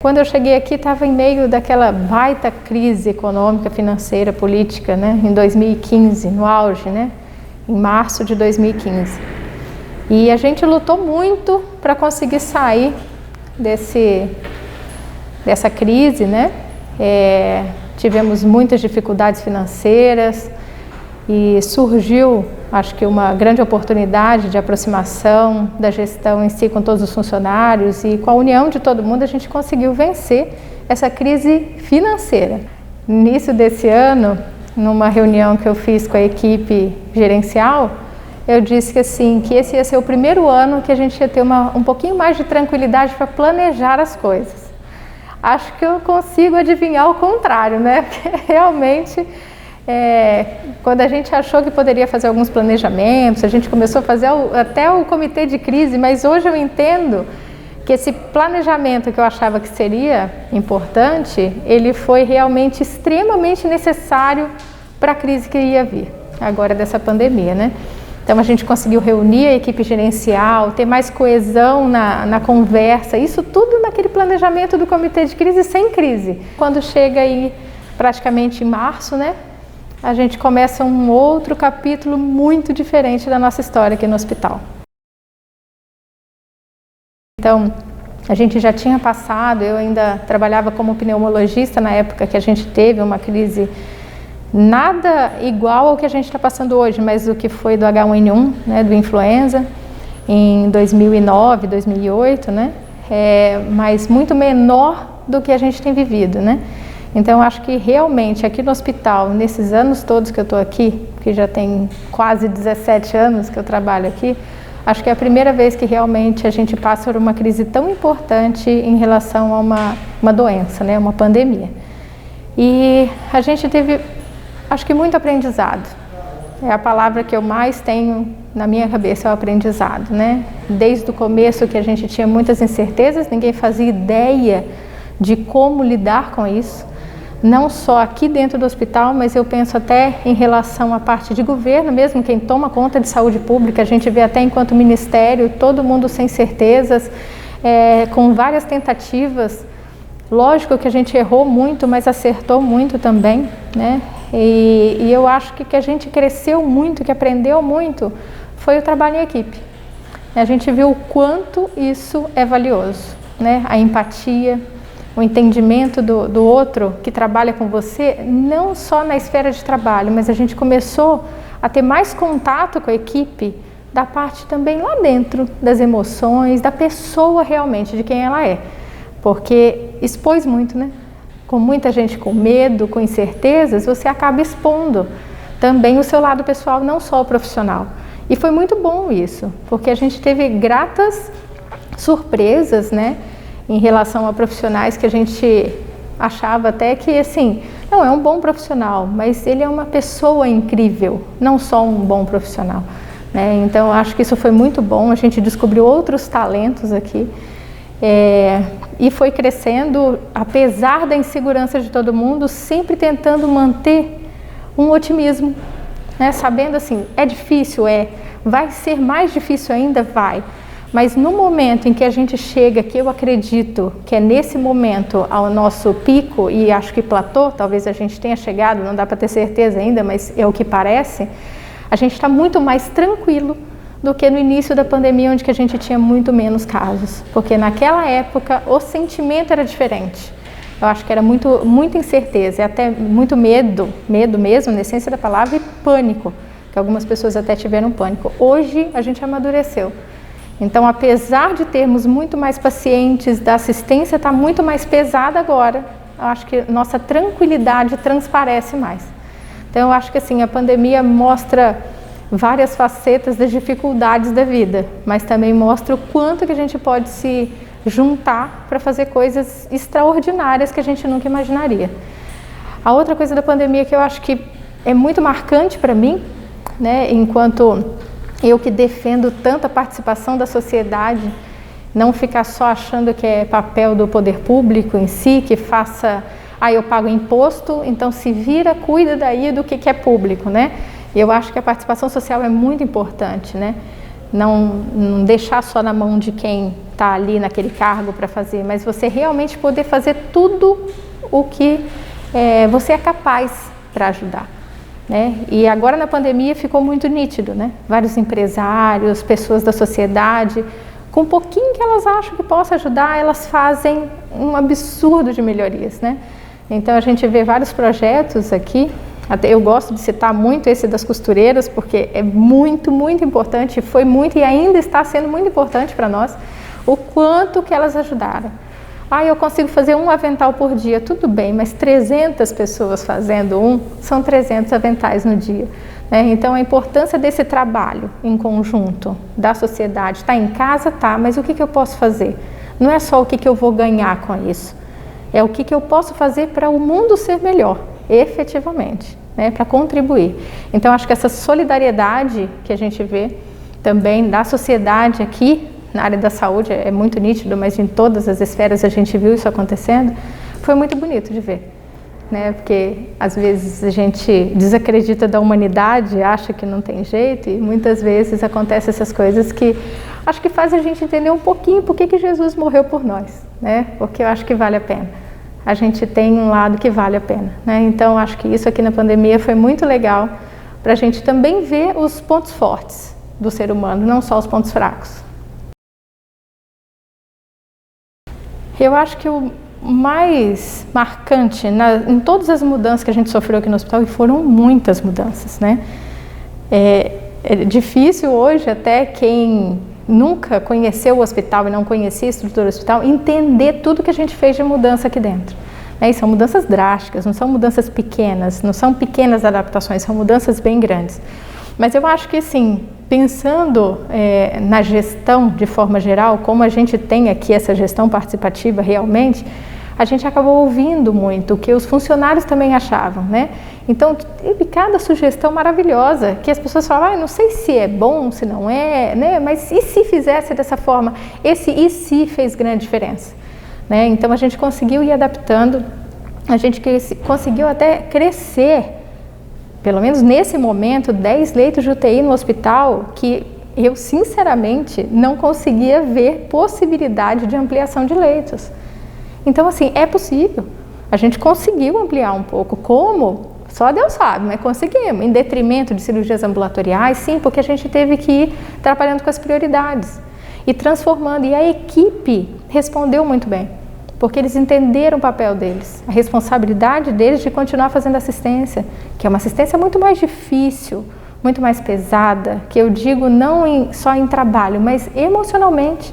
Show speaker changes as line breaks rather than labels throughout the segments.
Quando eu cheguei aqui, estava em meio daquela baita crise econômica, financeira, política, né? Em 2015, no auge, né? Em março de 2015. E a gente lutou muito para conseguir sair dessa crise, né? Tivemos muitas dificuldades financeiras e surgiu, acho que uma grande oportunidade de aproximação da gestão em si com todos os funcionários, e com a união de todo mundo a gente conseguiu vencer essa crise financeira. No início desse ano, numa reunião que eu fiz com a equipe gerencial, eu disse que, assim, que esse ia ser o primeiro ano que a gente ia ter um pouquinho mais de tranquilidade para planejar as coisas. Acho que eu consigo adivinhar o contrário, né? Porque realmente, quando a gente achou que poderia fazer alguns planejamentos, a gente começou a fazer até o comitê de crise, mas hoje eu entendo que esse planejamento que eu achava que seria importante, ele foi realmente extremamente necessário para a crise que ia vir, agora dessa pandemia, né? Então a gente conseguiu reunir a equipe gerencial, ter mais coesão na conversa, isso tudo naquele planejamento do comitê de crise sem crise. Quando chega aí praticamente em março, né? A gente começa um outro capítulo muito diferente da nossa história aqui no hospital. Então, a gente já tinha passado, eu ainda trabalhava como pneumologista na época que a gente teve uma crise nada igual ao que a gente está passando hoje, mas o que foi do H1N1, né, do influenza, em 2009, 2008, né, mas muito menor do que a gente tem vivido, né. Então, acho que realmente aqui no hospital, nesses anos todos que eu estou aqui, que já tem quase 17 anos que eu trabalho aqui, acho que é a primeira vez que realmente a gente passa por uma crise tão importante em relação a uma doença, né, uma pandemia. E a gente teve, acho que muito aprendizado. É a palavra que eu mais tenho na minha cabeça, é o aprendizado, né? Desde o começo que a gente tinha muitas incertezas, ninguém fazia ideia de como lidar com isso. Não só aqui dentro do hospital, mas eu penso até em relação à parte de governo, mesmo quem toma conta de saúde pública, a gente vê até enquanto ministério, todo mundo sem certezas, com várias tentativas. Lógico que a gente errou muito, mas acertou muito também, né? E eu acho que a gente cresceu muito, que aprendeu muito, foi o trabalho em equipe. A gente viu o quanto isso é valioso, né? A empatia, o entendimento do outro que trabalha com você, não só na esfera de trabalho, mas a gente começou a ter mais contato com a equipe da parte também lá dentro, das emoções, da pessoa realmente, de quem ela é. Porque expôs muito, né? Com muita gente com medo, com incertezas, você acaba expondo também o seu lado pessoal, não só o profissional. E foi muito bom isso, porque a gente teve gratas surpresas, né? Em relação a profissionais que a gente achava até que, assim, não é um bom profissional, mas ele é uma pessoa incrível, não só um bom profissional, né? Então, acho que isso foi muito bom, a gente descobriu outros talentos aqui. E foi crescendo, apesar da insegurança de todo mundo, sempre tentando manter um otimismo, né? Sabendo assim, é difícil, vai ser mais difícil ainda, vai. Mas no momento em que a gente chega, que eu acredito que é nesse momento ao nosso pico, e acho que platô, talvez a gente tenha chegado, não dá para ter certeza ainda, mas é o que parece, a gente está muito mais tranquilo do que no início da pandemia, onde que a gente tinha muito menos casos. Porque naquela época o sentimento era diferente. Eu acho que era muita incerteza, e até muito medo mesmo, na essência da palavra, e pânico, que algumas pessoas até tiveram pânico. Hoje a gente amadureceu. Então, apesar de termos muito mais pacientes, da assistência está muito mais pesada agora, eu acho que nossa tranquilidade transparece mais. Então, eu acho que assim, a pandemia mostra várias facetas das dificuldades da vida, mas também mostra o quanto que a gente pode se juntar para fazer coisas extraordinárias que a gente nunca imaginaria. A outra coisa da pandemia que eu acho que é muito marcante para mim, né, enquanto eu que defendo tanto a participação da sociedade, não ficar só achando que é papel do poder público em si, que faça, eu pago imposto, então se vira, cuida daí do que é público, né? Eu acho que a participação social é muito importante, né? não deixar só na mão de quem está ali naquele cargo para fazer, mas você realmente poder fazer tudo o que você é capaz para ajudar, né? E agora na pandemia ficou muito nítido, né? Vários empresários, pessoas da sociedade, com um pouquinho que elas acham que possa ajudar, elas fazem um absurdo de melhorias, né? Então a gente vê vários projetos aqui. Até eu gosto de citar muito esse das costureiras, porque é muito, muito importante, foi muito e ainda está sendo muito importante para nós, o quanto que elas ajudaram. Eu consigo fazer um avental por dia, tudo bem, mas 300 pessoas fazendo são 300 aventais no dia, né? Então a importância desse trabalho em conjunto, da sociedade, tá em casa, tá, mas o que eu posso fazer? Não é só o que eu vou ganhar com isso, é o que eu posso fazer para o mundo ser melhor, efetivamente, né, para contribuir. Então acho que essa solidariedade que a gente vê também da sociedade aqui, na área da saúde é muito nítido, mas em todas as esferas a gente viu isso acontecendo, foi muito bonito de ver, né, porque às vezes a gente desacredita da humanidade, acha que não tem jeito e muitas vezes acontecem essas coisas que acho que faz a gente entender um pouquinho por que Jesus morreu por nós, né, porque eu acho que vale a pena. A gente tem um lado que vale a pena, né? Então acho que isso aqui na pandemia foi muito legal para a gente também ver os pontos fortes do ser humano, não só os pontos fracos. Eu acho que o mais marcante em todas as mudanças que a gente sofreu aqui no hospital, e foram muitas mudanças, né? É difícil hoje até quem nunca conheceu o hospital e não conhecia a estrutura do hospital, entender tudo que a gente fez de mudança aqui dentro. E são mudanças drásticas, não são mudanças pequenas, não são pequenas adaptações, são mudanças bem grandes. Mas eu acho que, assim, pensando na gestão de forma geral, como a gente tem aqui essa gestão participativa realmente, a gente acabou ouvindo muito o que os funcionários também achavam, né? Então, teve cada sugestão maravilhosa, que as pessoas falavam, não sei se é bom, se não é, né? Mas e se fizesse dessa forma? Esse e se fez grande diferença, né? Então, a gente conseguiu ir adaptando, a gente conseguiu até crescer, pelo menos nesse momento, 10 leitos de UTI no hospital, que eu, sinceramente, não conseguia ver possibilidade de ampliação de leitos. Então, assim, é possível. A gente conseguiu ampliar um pouco. Como? Só Deus sabe, mas conseguimos. Em detrimento de cirurgias ambulatoriais, sim, porque a gente teve que ir trabalhando com as prioridades e transformando. E a equipe respondeu muito bem, porque eles entenderam o papel deles, a responsabilidade deles de continuar fazendo assistência, que é uma assistência muito mais difícil, muito mais pesada, que eu digo não só em trabalho, mas emocionalmente.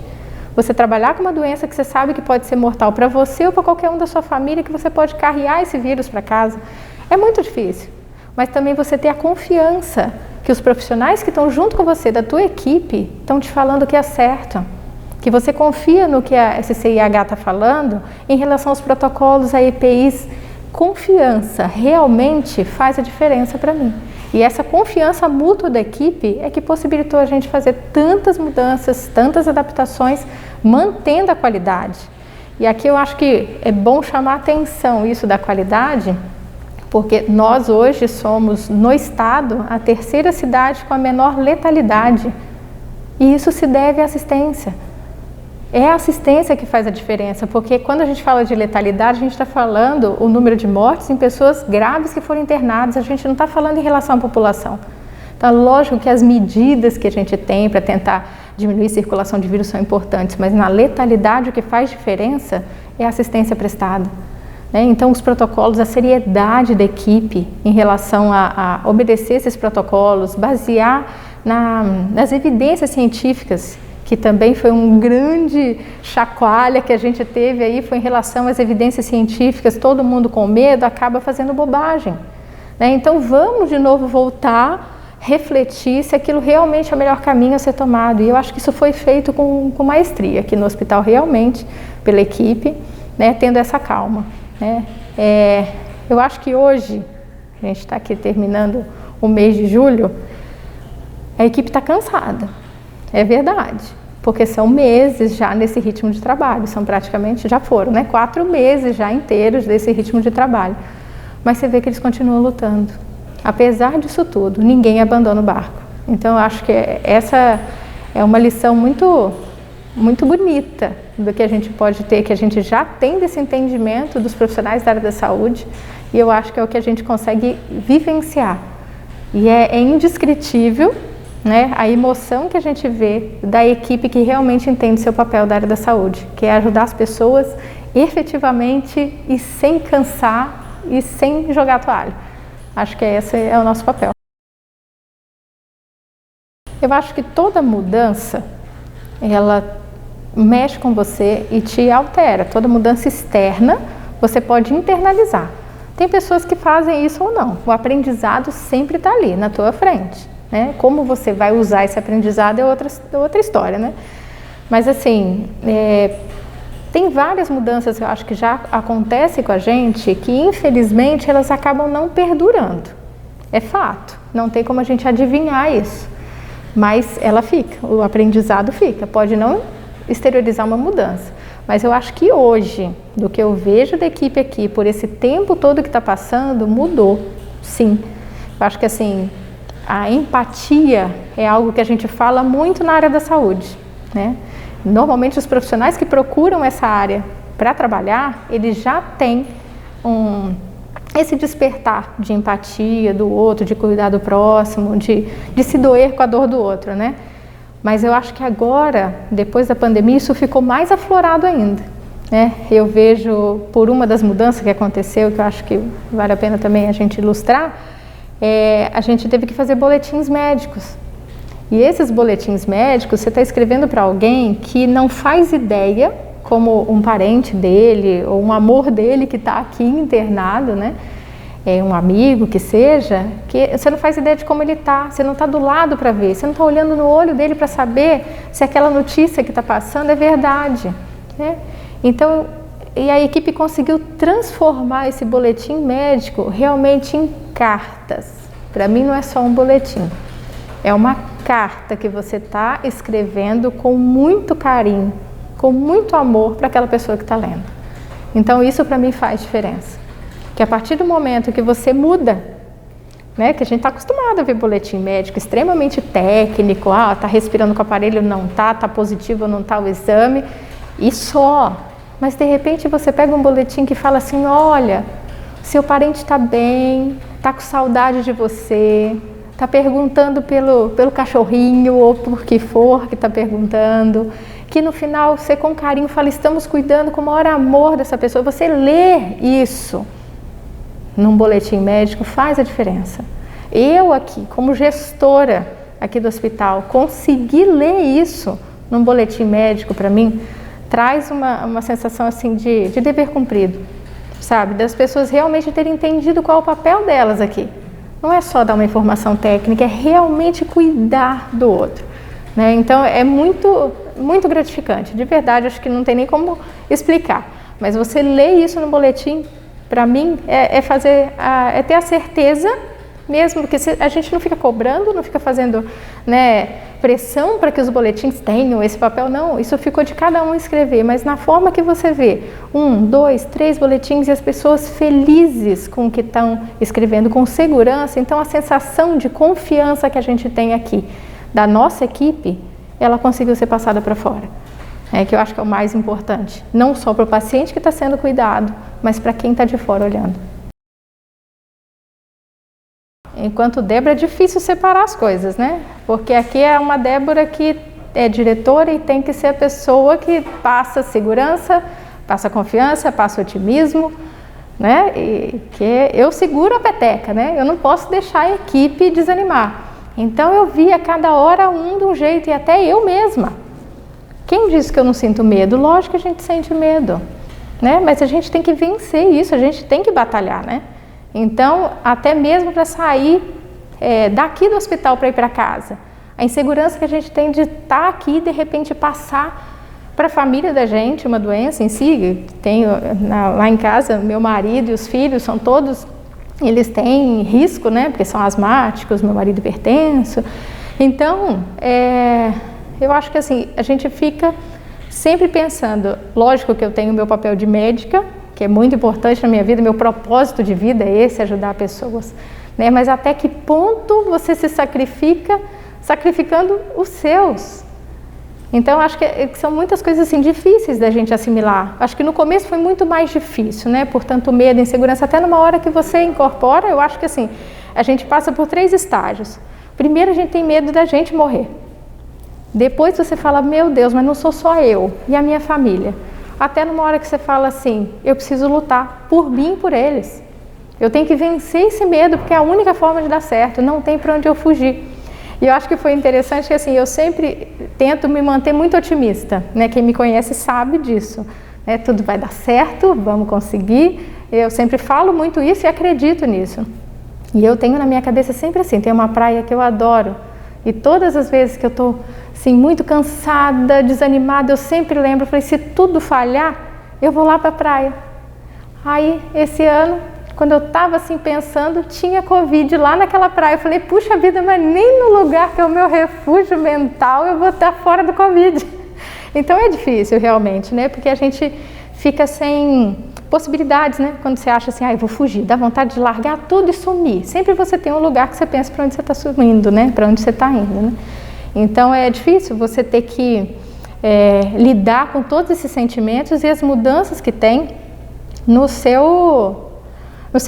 Você trabalhar com uma doença que você sabe que pode ser mortal para você ou para qualquer um da sua família, que você pode carregar esse vírus para casa, é muito difícil. Mas também você ter a confiança que os profissionais que estão junto com você, da tua equipe, estão te falando o que é certo, que você confia no que a SCIH está falando em relação aos protocolos, a EPIs. Confiança realmente faz a diferença para mim. E essa confiança mútua da equipe é que possibilitou a gente fazer tantas mudanças, tantas adaptações, mantendo a qualidade. E aqui eu acho que é bom chamar a atenção isso da qualidade, porque nós hoje somos, no estado, a terceira cidade com a menor letalidade. E isso se deve à assistência. É a assistência que faz a diferença, porque quando a gente fala de letalidade, a gente está falando o número de mortes em pessoas graves que foram internadas, a gente não está falando em relação à população. Então, lógico que as medidas que a gente tem para tentar diminuir a circulação de vírus são importantes, mas na letalidade o que faz diferença é a assistência prestada, né? Então, os protocolos, a seriedade da equipe em relação a obedecer esses protocolos, basear nas evidências científicas, que também foi um grande chacoalha que a gente teve aí, foi em relação às evidências científicas, todo mundo com medo acaba fazendo bobagem, né? Então vamos de novo voltar, refletir se aquilo realmente é o melhor caminho a ser tomado, e eu acho que isso foi feito com maestria aqui no hospital realmente, pela equipe, né, tendo essa calma, né? Eu acho que hoje, a gente está aqui terminando o mês de julho, a equipe está cansada. É verdade, porque são meses já nesse ritmo de trabalho, são praticamente, já foram, né? 4 meses já inteiros desse ritmo de trabalho. Mas você vê que eles continuam lutando. Apesar disso tudo, ninguém abandona o barco. Então, eu acho que essa é uma lição muito, muito bonita do que a gente pode ter, que a gente já tem desse entendimento dos profissionais da área da saúde, e eu acho que é o que a gente consegue vivenciar. E é indescritível, né, a emoção que a gente vê da equipe que realmente entende seu papel da área da saúde, que é ajudar as pessoas efetivamente e sem cansar e sem jogar toalha. Acho que esse é o nosso papel. Eu acho que toda mudança, ela mexe com você e te altera. Toda mudança externa, você pode internalizar. Tem pessoas que fazem isso ou não. O aprendizado sempre está ali, na tua frente, né? Como você vai usar esse aprendizado é outra história, né? Mas assim, tem várias mudanças que eu acho que já acontecem com a gente que infelizmente elas acabam não perdurando. É fato, não tem como a gente adivinhar isso. Mas ela fica, o aprendizado fica, pode não exteriorizar uma mudança. Mas eu acho que hoje, do que eu vejo da equipe aqui, por esse tempo todo que está passando, mudou, sim. Eu acho que assim, a empatia é algo que a gente fala muito na área da saúde, né? Normalmente os profissionais que procuram essa área para trabalhar, eles já têm esse despertar de empatia do outro, de cuidar do próximo, de se doer com a dor do outro, né? Mas eu acho que agora, depois da pandemia, isso ficou mais aflorado ainda, né? Eu vejo, por uma das mudanças que aconteceu, que eu acho que vale a pena também a gente ilustrar, a gente teve que fazer boletins médicos. E esses boletins médicos, você está escrevendo para alguém que não faz ideia, como um parente dele, ou um amor dele que está aqui internado, né? Um amigo que seja, que você não faz ideia de como ele está, você não está do lado para ver, você não está olhando no olho dele para saber se aquela notícia que está passando é verdade, né? Então, e a equipe conseguiu transformar esse boletim médico realmente em cartas. Para mim não é só um boletim, é uma carta que você está escrevendo com muito carinho, com muito amor para aquela pessoa que está lendo. Então isso para mim faz diferença. Que a partir do momento que você muda, né, que a gente está acostumado a ver boletim médico extremamente técnico, tá respirando com o aparelho, não tá positivo ou não tá o exame, e só. Mas de repente você pega um boletim que fala assim, olha, seu parente está bem, está com saudade de você, está perguntando pelo cachorrinho ou por que for que está perguntando, que no final você com carinho fala, estamos cuidando com o maior amor dessa pessoa. Você lê isso num boletim médico faz a diferença. Eu aqui, como gestora aqui do hospital, conseguir ler isso num boletim médico para mim, traz uma sensação assim de dever cumprido, sabe? Das pessoas realmente terem entendido qual é o papel delas aqui. Não é só dar uma informação técnica, é realmente cuidar do outro, né? Então é muito, muito gratificante, de verdade, acho que não tem nem como explicar. Mas você lê isso no boletim, para mim, é ter a certeza, mesmo que a gente não fica cobrando, não fica fazendo, né, pressão para que os boletins tenham esse papel, não. Isso ficou de cada um escrever, mas na forma que você vê, 1, 2, 3 boletins e as pessoas felizes com o que estão escrevendo, com segurança, então a sensação de confiança que a gente tem aqui da nossa equipe, ela conseguiu ser passada para fora. Que eu acho que é o mais importante, não só para o paciente que está sendo cuidado, mas para quem está de fora olhando. Enquanto Débora é difícil separar as coisas, né? Porque aqui é uma Débora que é diretora e tem que ser a pessoa que passa segurança, passa confiança, passa otimismo, né? E que eu seguro a peteca, né? Eu não posso deixar a equipe desanimar. Então eu vi a cada hora um de um jeito e até eu mesma. Quem disse que eu não sinto medo? Lógico que a gente sente medo, né? Mas a gente tem que vencer isso, a gente tem que batalhar, né? Então, até mesmo para sair daqui do hospital para ir para casa, a insegurança que a gente tem de estar aqui e de repente passar para a família da gente uma doença em si. Tenho lá em casa, meu marido e os filhos são todos, eles têm risco, né? Porque são asmáticos, meu marido hipertenso. Então, eu acho que assim, a gente fica sempre pensando, lógico que eu tenho o meu papel de médica, que é muito importante na minha vida, meu propósito de vida é esse, ajudar pessoas, né? Mas até que ponto você se sacrifica, sacrificando os seus, Então, acho que são muitas coisas assim difíceis da gente assimilar. Acho que no começo foi muito mais difícil, né? Por tanto medo, insegurança, até numa hora que você incorpora, eu acho que assim, a gente passa por 3 estágios. Primeiro, a gente tem medo da gente morrer. Depois você fala, meu Deus, mas não sou só eu e a minha família. Até numa hora que você fala assim, eu preciso lutar por mim e por eles. Eu tenho que vencer esse medo, porque é a única forma de dar certo, não tem para onde eu fugir. E eu acho que foi interessante que assim, eu sempre tento me manter muito otimista, né? Quem me conhece sabe disso, né? Tudo vai dar certo, vamos conseguir. Eu sempre falo muito isso e acredito nisso. E eu tenho na minha cabeça sempre assim, tem uma praia que eu adoro. E todas as vezes que eu estou assim, muito cansada, desanimada, eu sempre lembro, falei, se tudo falhar, eu vou lá para a praia. Aí, esse ano, quando eu estava assim pensando, tinha Covid lá naquela praia. Eu falei, puxa vida, mas nem no lugar que é o meu refúgio mental eu vou estar fora do Covid. Então é difícil realmente, né? Porque a gente fica sem possibilidades, né? Quando você acha assim, eu vou fugir, dá vontade de largar tudo e sumir. Sempre você tem um lugar que você pensa para onde você está sumindo, né? Para onde você está indo, né? Então é difícil você ter que lidar com todos esses sentimentos e as mudanças que tem no seu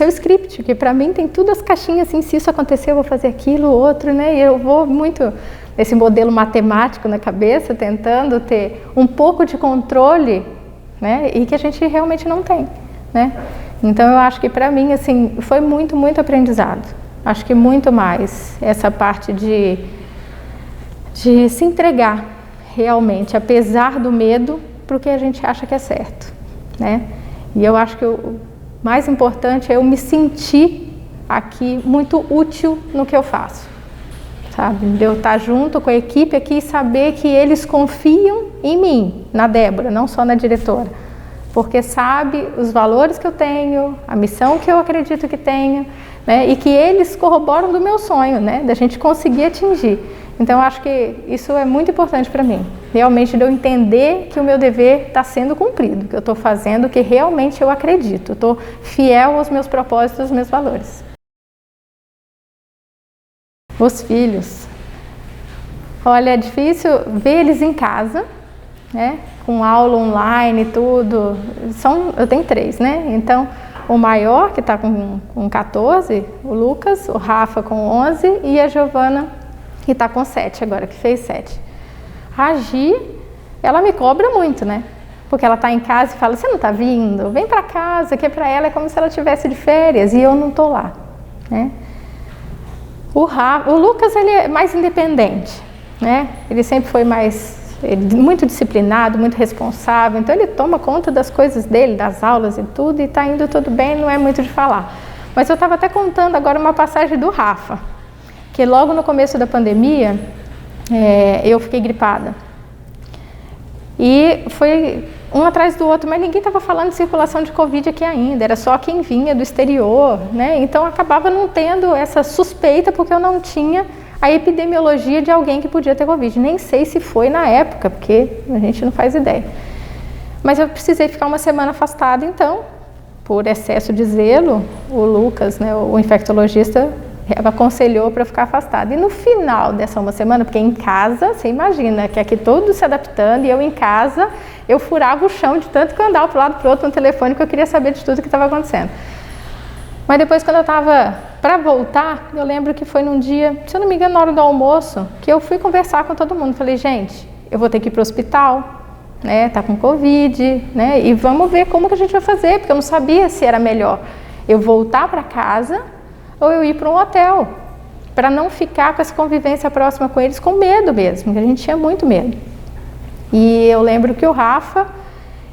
script, que para mim tem tudo as caixinhas assim, se isso acontecer eu vou fazer aquilo, outro, né? E eu vou muito nesse modelo matemático na cabeça, tentando ter um pouco de controle, né? E que a gente realmente não tem, né? Então eu acho que para mim assim foi muito, muito aprendizado. Acho que muito mais essa parte de se entregar realmente, apesar do medo, para o que a gente acha que é certo, né? E eu acho que o mais importante é eu me sentir aqui muito útil no que eu faço, sabe? De eu estar junto com a equipe aqui e saber que eles confiam em mim, na Débora, não só na diretora, porque sabe os valores que eu tenho, a missão que eu acredito que tenho, né? E que eles corroboram do meu sonho, né? Da gente conseguir atingir. Então, eu acho que isso é muito importante para mim. Realmente, de eu entender que o meu dever está sendo cumprido, que eu estou fazendo o que realmente eu acredito. Estou fiel aos meus propósitos, aos meus valores. Os filhos. Olha, é difícil ver eles em casa, né? Com aula online e tudo. Eu tenho 3, né? Então, o maior, que está com 14, o Lucas, o Rafa com 11 e a Giovana, que está com 7 agora, que fez 7. A Gi, ela me cobra muito, né? Porque ela está em casa e fala, você não está vindo? Vem para casa, que para ela é como se ela estivesse de férias e eu não estou lá, né? O Lucas, ele é mais independente, né? Ele sempre foi muito disciplinado, muito responsável, então ele toma conta das coisas dele, das aulas e tudo, e está indo tudo bem, não é muito de falar. Mas eu estava até contando agora uma passagem do Rafa, que logo no começo da pandemia, eu fiquei gripada. E foi um atrás do outro, mas ninguém estava falando de circulação de Covid aqui ainda, era só quem vinha do exterior, né? Então acabava não tendo essa suspeita, porque eu não tinha a epidemiologia de alguém que podia ter Covid. Nem sei se foi na época, porque a gente não faz ideia. Mas eu precisei ficar uma semana afastada, então, por excesso de zelo, o Lucas, né, o infectologista, aconselhou para ficar afastada. E no final dessa uma semana, porque em casa, você imagina, que aqui todos se adaptando, e eu em casa, eu furava o chão de tanto que eu andava para um lado para o outro no telefone, que eu queria saber de tudo que estava acontecendo. Mas depois, quando eu estava para voltar, eu lembro que foi num dia, se eu não me engano, na hora do almoço, que eu fui conversar com todo mundo. Falei, gente, eu vou ter que ir para o hospital, né, tá com Covid, né, e vamos ver como que a gente vai fazer, porque eu não sabia se era melhor eu voltar para casa ou eu ir para um hotel, para não ficar com essa convivência próxima com eles, com medo mesmo, que a gente tinha muito medo. E eu lembro que o Rafa,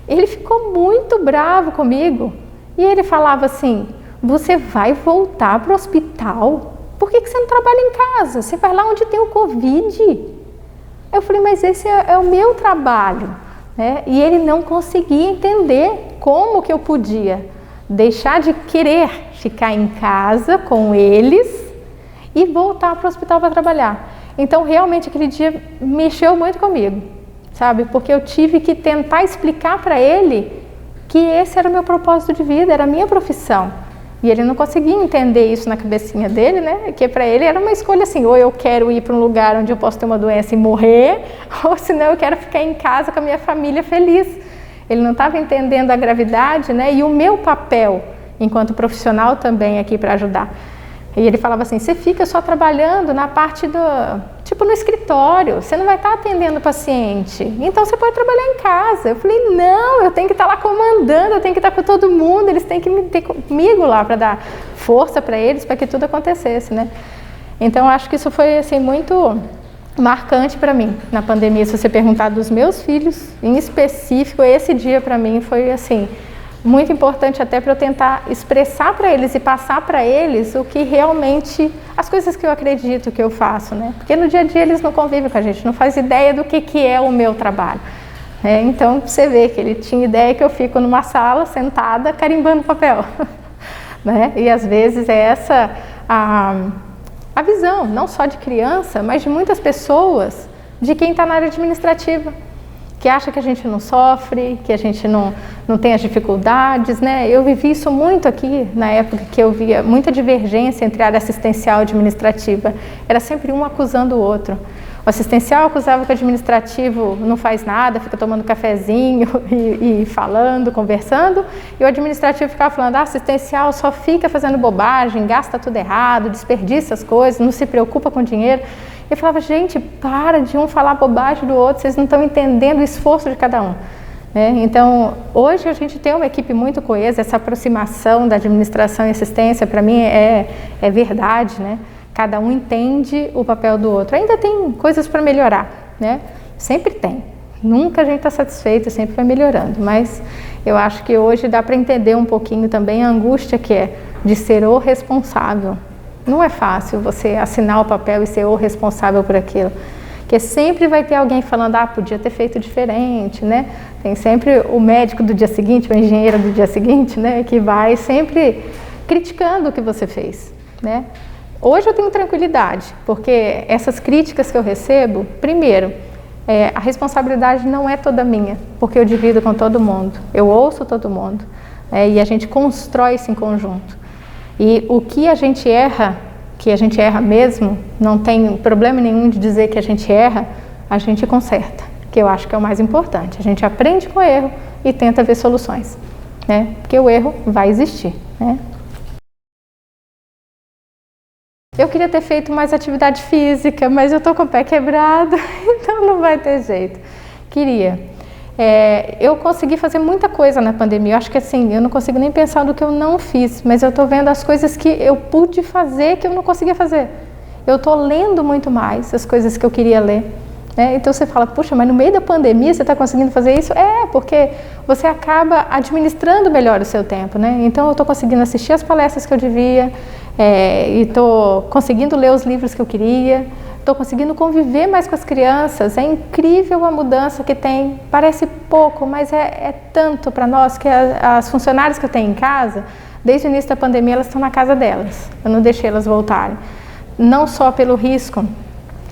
ele ficou muito bravo comigo, e ele falava assim, você vai voltar para o hospital? Por que você não trabalha em casa? Você vai lá onde tem o Covid? Eu falei, mas esse é o meu trabalho, né? E ele não conseguia entender como que eu podia deixar de querer ficar em casa com eles e voltar para o hospital para trabalhar. Então, realmente, aquele dia mexeu muito comigo, sabe? Porque eu tive que tentar explicar para ele que esse era o meu propósito de vida, era a minha profissão. E ele não conseguia entender isso na cabecinha dele, né? Que para ele era uma escolha assim, ou eu quero ir para um lugar onde eu posso ter uma doença e morrer, ou senão eu quero ficar em casa com a minha família feliz. Ele não estava entendendo a gravidade, né? E o meu papel enquanto profissional também aqui para ajudar. E ele falava assim, você fica só trabalhando na parte do, tipo no escritório, você não vai estar atendendo o paciente, então você pode trabalhar em casa. Eu falei, não, eu tenho que estar lá comandando, eu tenho que estar com todo mundo, eles têm que ter comigo lá para dar força para eles, para que tudo acontecesse, né? Então acho que isso foi assim muito marcante para mim na pandemia. Se você perguntar dos meus filhos, em específico, esse dia para mim foi assim, muito importante até para eu tentar expressar para eles e passar para eles o que realmente, as coisas que eu acredito que eu faço, né? Porque no dia a dia eles não convivem com a gente, não faz ideia do que é o meu trabalho. Então você vê que ele tinha ideia que eu fico numa sala sentada carimbando papel, né? E às vezes é essa a visão, não só de criança, mas de muitas pessoas, de quem está na área administrativa, que acha que a gente não sofre, que a gente não tem as dificuldades, né? Eu vivi isso muito aqui, na época que eu via muita divergência entre a área assistencial e administrativa. Era sempre um acusando o outro. O assistencial acusava que o administrativo não faz nada, fica tomando cafezinho e falando, conversando, e o administrativo ficava falando, assistencial só fica fazendo bobagem, gasta tudo errado, desperdiça as coisas, não se preocupa com dinheiro. Eu falava, gente, para de um falar bobagem do outro, vocês não estão entendendo o esforço de cada um. Então, hoje a gente tem uma equipe muito coesa, essa aproximação da administração e assistência, para mim, é verdade, né? Cada um entende o papel do outro. Ainda tem coisas para melhorar, né? Sempre tem. Nunca a gente está satisfeito, sempre vai melhorando. Mas eu acho que hoje dá para entender um pouquinho também a angústia que é de ser o responsável. Não é fácil você assinar o papel e ser o responsável por aquilo. Porque sempre vai ter alguém falando, podia ter feito diferente, né? Tem sempre o médico do dia seguinte, o engenheiro do dia seguinte, né? Que vai sempre criticando o que você fez, né? Hoje eu tenho tranquilidade, porque essas críticas que eu recebo, primeiro, a responsabilidade não é toda minha, porque eu divido com todo mundo, eu ouço todo mundo, e a gente constrói isso em conjunto. E o que a gente erra mesmo, não tem problema nenhum de dizer que a gente erra, a gente conserta, que eu acho que é o mais importante. A gente aprende com o erro e tenta ver soluções, né? Porque o erro vai existir, né? Eu queria ter feito mais atividade física, mas eu estou com o pé quebrado, então não vai ter jeito. Queria. Eu consegui fazer muita coisa na pandemia. Eu acho que assim, eu não consigo nem pensar no que eu não fiz, mas eu estou vendo as coisas que eu pude fazer que eu não conseguia fazer. Eu estou lendo muito mais as coisas que eu queria ler. Então você fala, puxa, mas no meio da pandemia você está conseguindo fazer isso? Porque você acaba administrando melhor o seu tempo, né? Então eu estou conseguindo assistir as palestras que eu devia, e estou conseguindo ler os livros que eu queria, estou conseguindo conviver mais com as crianças. É incrível a mudança que tem, parece pouco, mas é tanto para nós que as funcionárias que eu tenho em casa, desde o início da pandemia, elas estão na casa delas, eu não deixei elas voltarem. Não só pelo risco,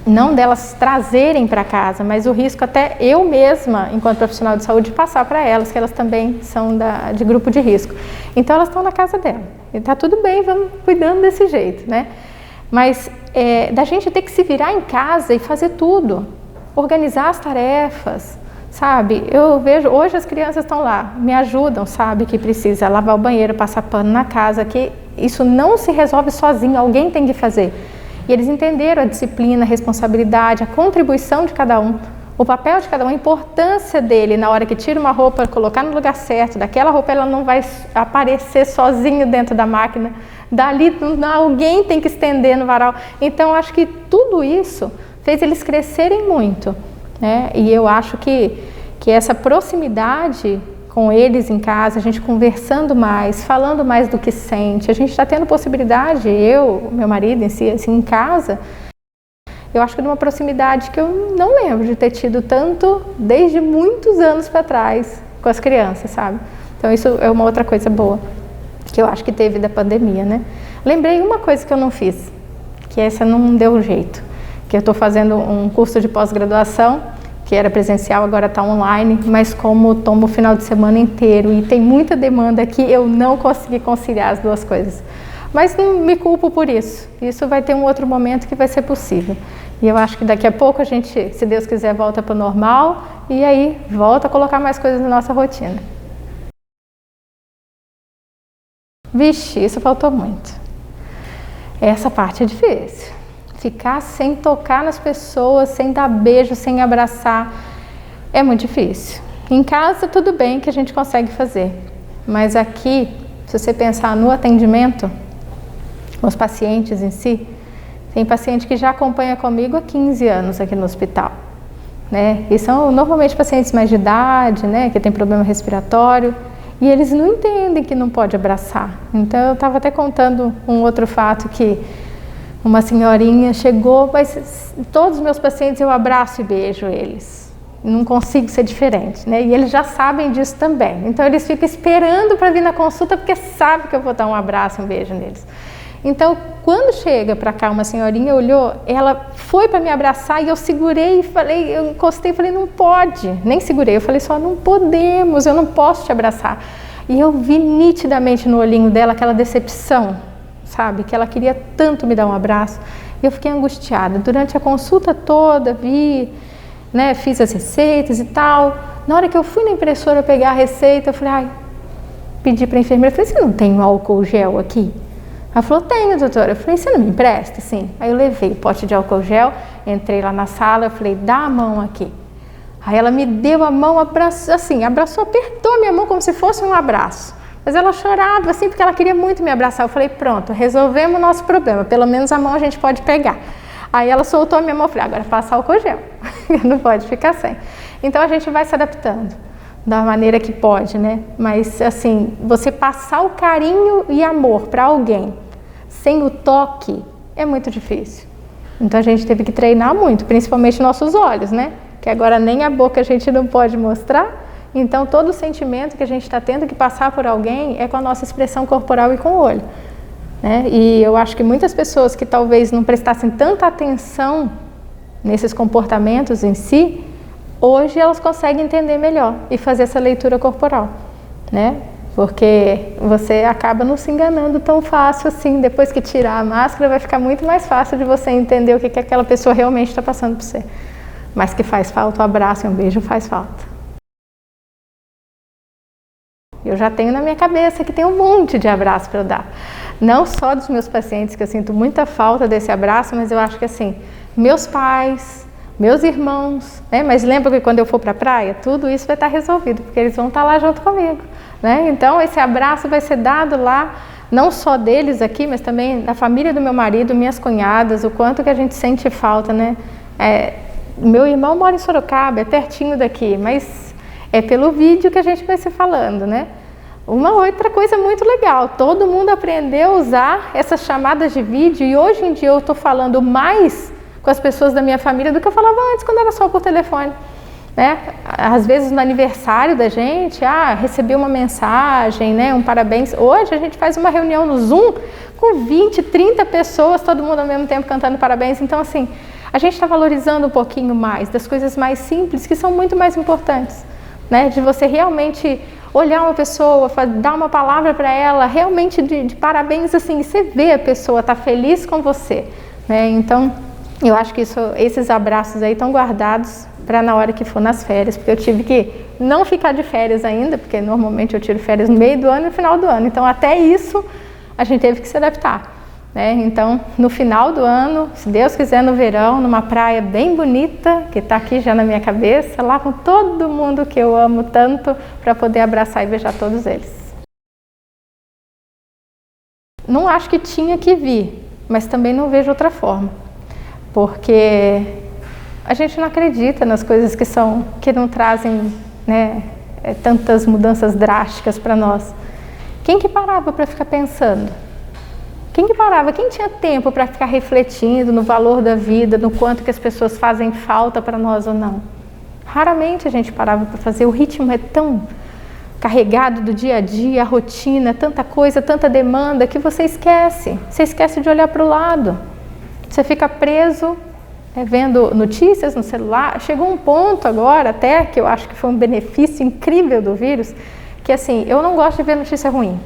não delas trazerem para casa, mas o risco até eu mesma, enquanto profissional de saúde, passar para elas, que elas também são de grupo de risco. Então elas estão na casa dela, e está tudo bem, vamos cuidando desse jeito, né? Mas da gente ter que se virar em casa e fazer tudo, organizar as tarefas, sabe? Eu vejo, hoje as crianças estão lá, me ajudam, sabe? Que precisa lavar o banheiro, passar pano na casa, que isso não se resolve sozinho, alguém tem que fazer. E eles entenderam a disciplina, a responsabilidade, a contribuição de cada um, o papel de cada um, a importância dele na hora que tira uma roupa, colocar no lugar certo, daquela roupa ela não vai aparecer sozinho dentro da máquina, dali alguém tem que estender no varal. Então acho que tudo isso fez eles crescerem muito, né? E eu acho que essa proximidade com eles em casa, a gente conversando mais, falando mais do que sente, a gente está tendo possibilidade, eu, meu marido em si, assim, em casa, eu acho que de uma proximidade que eu não lembro de ter tido tanto desde muitos anos para trás com as crianças, sabe? Então isso é uma outra coisa boa que eu acho que teve da pandemia, né? Lembrei uma coisa que eu não fiz, que essa não deu jeito, que eu estou fazendo um curso de pós-graduação, que era presencial, agora está online, mas como tomo o final de semana inteiro e tem muita demanda aqui, eu não consegui conciliar as duas coisas. Mas não me culpo por isso. Isso vai ter um outro momento que vai ser possível. E eu acho que daqui a pouco a gente, se Deus quiser, volta para o normal e aí volta a colocar mais coisas na nossa rotina. Vixe, isso faltou muito. Essa parte é difícil. Ficar sem tocar nas pessoas, sem dar beijo, sem abraçar, é muito difícil. Em casa, tudo bem que a gente consegue fazer. Mas aqui, se você pensar no atendimento, os pacientes em si, tem paciente que já acompanha comigo há 15 anos aqui no hospital, né? E são normalmente pacientes mais de idade, né? Que tem problema respiratório e eles não entendem que não pode abraçar. Então eu estava até contando um outro fato que uma senhorinha chegou, mas todos os meus pacientes eu abraço e beijo eles. Não consigo ser diferente, né? E eles já sabem disso também. Então eles ficam esperando para vir na consulta porque sabem que eu vou dar um abraço, um beijo neles. Então, quando chega para cá uma senhorinha, olhou, ela foi para me abraçar e eu segurei e falei, eu encostei e falei, não pode, nem segurei, eu falei só, não podemos, eu não posso te abraçar. E eu vi nitidamente no olhinho dela aquela decepção, sabe, que ela queria tanto me dar um abraço. E eu fiquei angustiada. Durante a consulta toda, vi, né, fiz as receitas e tal. Na hora que eu fui na impressora pegar a receita, eu falei, pedi para a enfermeira, falei, você não tem um álcool gel aqui? Ela falou, tenho, doutora. Eu falei, você não me empresta? Sim. Aí eu levei o pote de álcool gel, entrei lá na sala, eu falei, dá a mão aqui. Aí ela me deu a mão, abraçou, assim, abraçou, apertou a minha mão como se fosse um abraço. Mas ela chorava, assim, porque ela queria muito me abraçar. Eu falei, pronto, resolvemos o nosso problema, pelo menos a mão a gente pode pegar. Aí ela soltou a minha mão, eu falei, agora passa álcool gel, não pode ficar sem. Então a gente vai se adaptando da maneira que pode, né? Mas assim, você passar o carinho e amor para alguém sem o toque é muito difícil. Então a gente teve que treinar muito, principalmente nossos olhos, né? Que agora nem a boca a gente não pode mostrar. Então todo o sentimento que a gente está tendo que passar por alguém é com a nossa expressão corporal e com o olho, né? E eu acho que muitas pessoas que talvez não prestassem tanta atenção nesses comportamentos em si, hoje elas conseguem entender melhor e fazer essa leitura corporal, né? Porque você acaba não se enganando tão fácil assim. Depois que tirar a máscara, vai ficar muito mais fácil de você entender o que aquela pessoa realmente está passando por você. Mas que faz falta, um abraço e um beijo faz falta. Eu já tenho na minha cabeça que tem um monte de abraço para eu dar. Não só dos meus pacientes, que eu sinto muita falta desse abraço, mas eu acho que assim, meus pais, meus irmãos, né? Mas lembra que quando eu for para a praia, tudo isso vai estar resolvido, porque eles vão estar lá junto comigo, né? Então esse abraço vai ser dado lá, não só deles aqui, mas também da família do meu marido, minhas cunhadas, o quanto que a gente sente falta, né? Meu irmão mora em Sorocaba, é pertinho daqui, mas é pelo vídeo que a gente vai se falando, né? Uma outra coisa muito legal, todo mundo aprendeu a usar essas chamadas de vídeo e hoje em dia eu estou falando mais com as pessoas da minha família do que eu falava antes, quando era só por telefone, né? Às vezes no aniversário da gente, recebi uma mensagem, né? Um parabéns. Hoje a gente faz uma reunião no Zoom com 20, 30 pessoas, todo mundo ao mesmo tempo cantando parabéns. Então assim, a gente está valorizando um pouquinho mais das coisas mais simples que são muito mais importantes, né? De você realmente olhar uma pessoa, dar uma palavra para ela, realmente de parabéns, assim, e você vê a pessoa tá feliz com você, né? Então, eu acho que esses abraços aí estão guardados para na hora que for nas férias, porque eu tive que não ficar de férias ainda, porque normalmente eu tiro férias no meio do ano e no final do ano, então até isso a gente teve que se adaptar, né? Então, no final do ano, se Deus quiser, no verão, numa praia bem bonita, que está aqui já na minha cabeça, lá com todo mundo que eu amo tanto, para poder abraçar e beijar todos eles. Não acho que tinha que vir, mas também não vejo outra forma, porque a gente não acredita nas coisas que não trazem, né, tantas mudanças drásticas para nós. Quem que parava para ficar pensando? Quem que parava? Quem tinha tempo para ficar refletindo no valor da vida, no quanto que as pessoas fazem falta para nós ou não? Raramente a gente parava para fazer. O ritmo é tão carregado do dia a dia, a rotina, tanta coisa, tanta demanda, que você esquece. Você esquece de olhar para o lado. Você fica preso vendo notícias no celular. Chegou um ponto agora, até, que eu acho que foi um benefício incrível do vírus, que assim, eu não gosto de ver notícia ruim.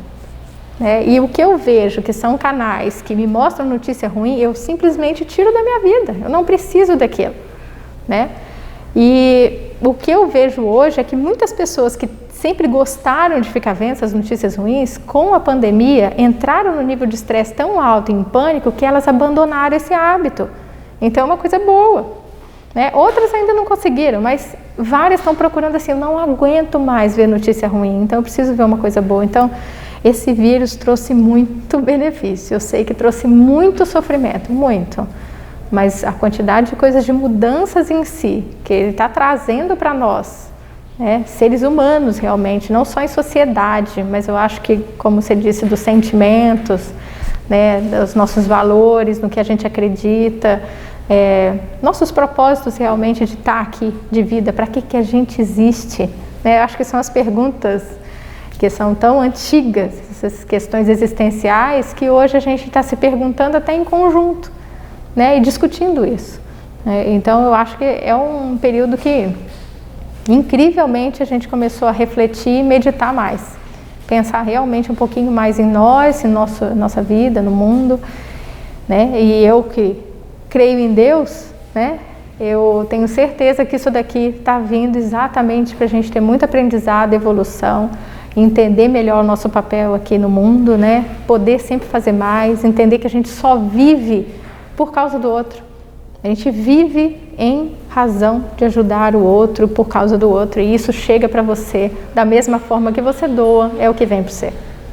E o que eu vejo, que são canais que me mostram notícia ruim, eu simplesmente tiro da minha vida. Eu não preciso daquilo. E o que eu vejo hoje é que muitas pessoas que sempre gostaram de ficar vendo essas notícias ruins, com a pandemia, entraram no nível de estresse tão alto, em pânico, que elas abandonaram esse hábito. Então é uma coisa boa. Outras ainda não conseguiram, mas várias estão procurando assim, eu não aguento mais ver notícia ruim, então eu preciso ver uma coisa boa. Então, esse vírus trouxe muito benefício, eu sei que trouxe muito sofrimento, muito. Mas a quantidade de coisas, de mudanças em si, que ele está trazendo para nós, seres humanos realmente, não só em sociedade, mas eu acho que, como você disse, dos sentimentos, dos nossos valores, no que a gente acredita, nossos propósitos realmente de estar aqui, de vida, para que a gente existe. Eu acho que são as perguntas que são tão antigas, essas questões existenciais, que hoje a gente está se perguntando até em conjunto, e discutindo isso. Então eu acho que é um período que incrivelmente a gente começou a refletir e meditar mais, pensar realmente um pouquinho mais em nós, em nossa vida, no mundo, e eu que creio em Deus, eu tenho certeza que isso daqui está vindo exatamente para a gente ter muito aprendizado, evolução, entender melhor o nosso papel aqui no mundo, poder sempre fazer mais, entender que a gente só vive por causa do outro. A gente vive em razão de ajudar o outro por causa do outro, e isso chega para você da mesma forma que você doa, é o que vem para você.